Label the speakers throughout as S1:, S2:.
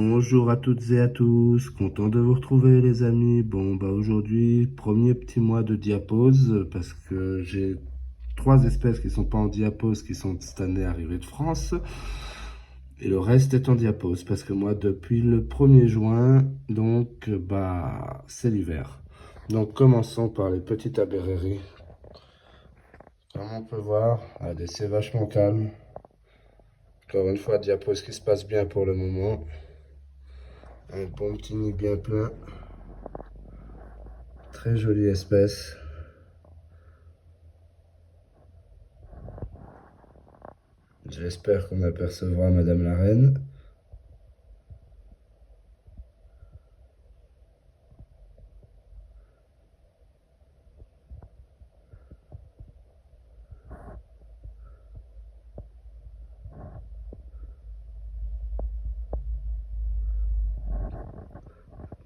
S1: Bonjour à toutes et à tous, content de vous retrouver les amis. Bon bah aujourd'hui, premier petit mois de diapause parce que j'ai trois espèces qui sont pas en diapause qui sont cette année arrivées de France et le reste est en diapause parce que moi depuis le 1er juin, donc bah c'est l'hiver. Donc commençons par les petites abéréries. Comme on peut voir, c'est vachement calme. Encore une fois, diapause qui se passe bien pour le moment. Un bon petit nid bien plein. Très jolie espèce. J'espère qu'on apercevra Madame la Reine.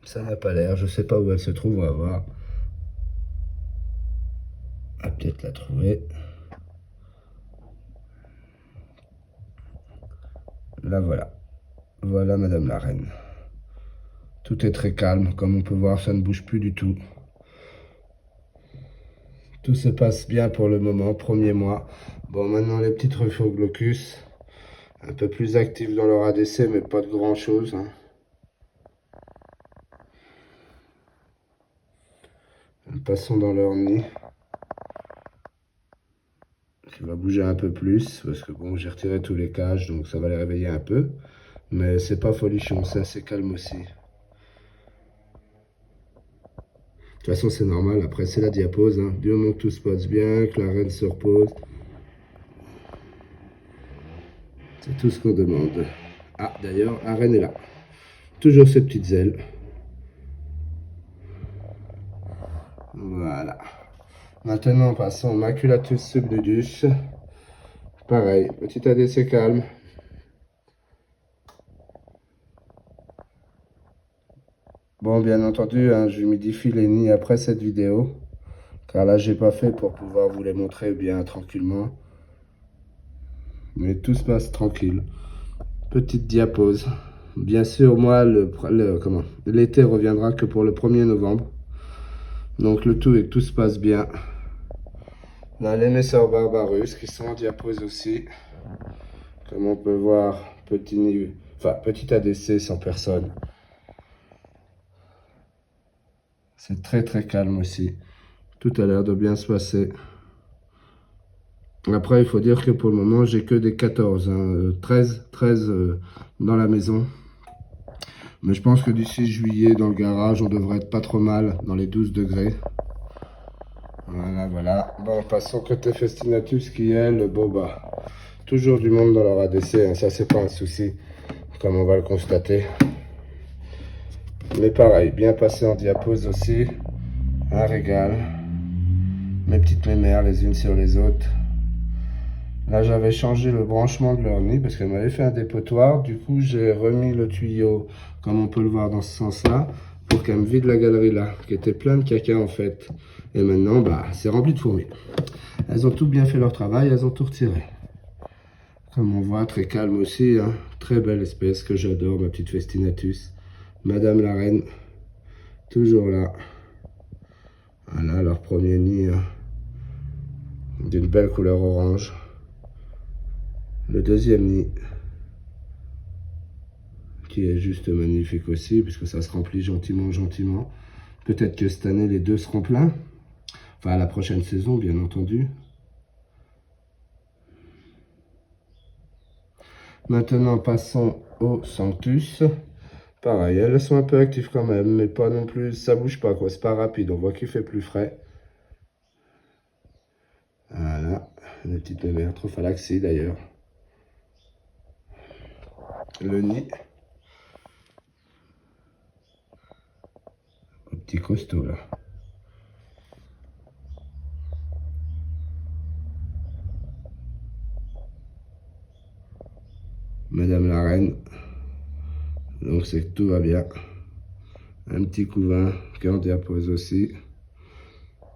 S1: Ça n'a pas l'air, je sais pas où elle se trouve, on va voir. On va peut-être la trouver. La voilà. Voilà Madame la Reine. Tout est très calme, comme on peut voir, ça ne bouge plus du tout. Tout se passe bien pour le moment, premier mois. Bon, maintenant les petites Rhophoglocus, un peu plus actifs dans leur ADC, mais pas de grand chose. Passons dans leur nid. Qui va bouger un peu plus, parce que bon, j'ai retiré tous les cages, donc ça va les réveiller un peu. Mais c'est pas folichon, c'est assez calme aussi. De toute façon, c'est normal, après c'est la diapause. Du moment que tout se passe bien, que la reine se repose. C'est tout ce qu'on demande. Ah, d'ailleurs, la reine est là. Toujours ses petites ailes. Voilà. Maintenant, passons au Maculatus subnudus. Pareil, petit ADC calme. Bon, bien entendu, j'humidifie les nids après cette vidéo. Car là, j'ai pas fait pour pouvoir vous les montrer bien tranquillement. Mais tout se passe tranquille. Petite diapause. Bien sûr, moi, l'été reviendra que pour le 1er novembre. Donc le tout est que tout se passe bien. Là, les Messor Barbarus qui sont en diapause aussi. Comme on peut voir, petit ADC sans personne. C'est très très calme aussi. Tout a l'air de bien se passer. Après, il faut dire que pour le moment, j'ai que des 14, 13 dans la maison. Mais je pense que d'ici juillet, dans le garage, on devrait être pas trop mal dans les 12 degrés. Voilà, voilà. Bon, passons côté Festinatus qui, elle, bon bah, toujours du monde dans leur ADC, ça c'est pas un souci, comme on va le constater. Mais pareil, bien passé en diapause aussi, un régal. Mes petites mémères les unes sur les autres. Là, j'avais changé le branchement de leur nid parce qu'elle m'avait fait un dépotoir. Du coup, j'ai remis le tuyau, comme on peut le voir dans ce sens-là, pour qu'elle me vide la galerie là, qui était plein de caca en fait. Et maintenant, bah, c'est rempli de fourmis. Elles ont tout bien fait leur travail, elles ont tout retiré. Comme on voit, très calme aussi, très belle espèce que j'adore, ma petite Festinatus. Madame la Reine, toujours là. Voilà leur premier nid, d'une belle couleur orange. Le deuxième nid, qui est juste magnifique aussi, puisque ça se remplit gentiment, gentiment. Peut-être que cette année, les deux seront pleins. Enfin, la prochaine saison, bien entendu. Maintenant, passons au Sanctus. Pareil, elles sont un peu actives quand même, mais pas non plus, ça bouge pas, quoi. C'est pas rapide, on voit qu'il fait plus frais. Voilà, les petites mémères, Trophalaxie d'ailleurs. Le nid. Au petit costaud là. Madame la Reine. Donc c'est que tout va bien. Un petit couvain qui est en diapause aussi.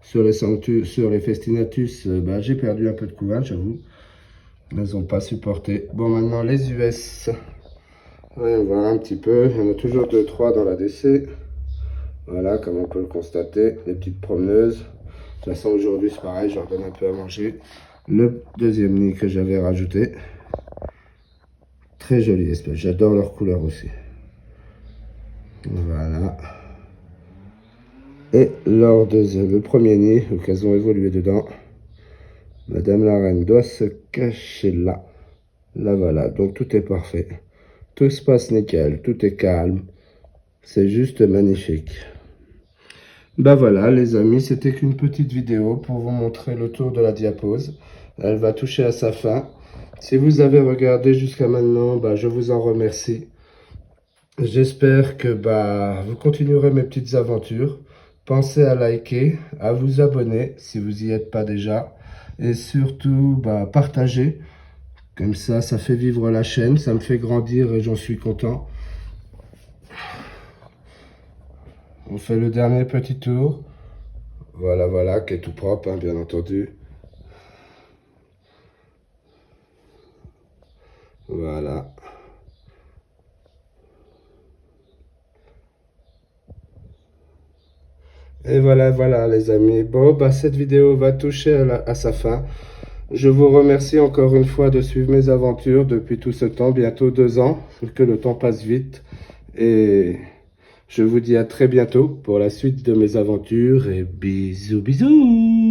S1: Sur les Festinatus, bah, j'ai perdu un peu de couvain, j'avoue. Elles n'ont pas supporté. Bon, maintenant les US. Voyons voir un petit peu. Il y en a toujours 2-3 dans la DC. Voilà, comme on peut le constater, les petites promeneuses. De toute façon, aujourd'hui, c'est pareil, je leur donne un peu à manger. Le deuxième nid que j'avais rajouté. Très jolie espèce, j'adore leur couleur aussi. Voilà. Et lors de le premier nid, où elles ont évolué dedans, Madame la Reine doit se cacher là. Là, voilà, donc tout est parfait. Tout se passe nickel, tout est calme. C'est juste magnifique. Bah voilà les amis, c'était qu'une petite vidéo pour vous montrer le tour de la diapause. Elle va toucher à sa fin. Si vous avez regardé jusqu'à maintenant, bah, je vous en remercie. J'espère que vous continuerez mes petites aventures. Pensez à liker, à vous abonner si vous n'y êtes pas déjà. Et surtout, partagez. Comme ça fait vivre la chaîne, ça me fait grandir et j'en suis content. On fait le dernier petit tour. Voilà, voilà, qui est tout propre, hein, bien entendu. Voilà. Et voilà, voilà les amis. Bon, cette vidéo va toucher à sa fin. Je vous remercie encore une fois de suivre mes aventures depuis tout ce temps, bientôt 2 ans, que le temps passe vite. Et je vous dis à très bientôt pour la suite de mes aventures et bisous bisous.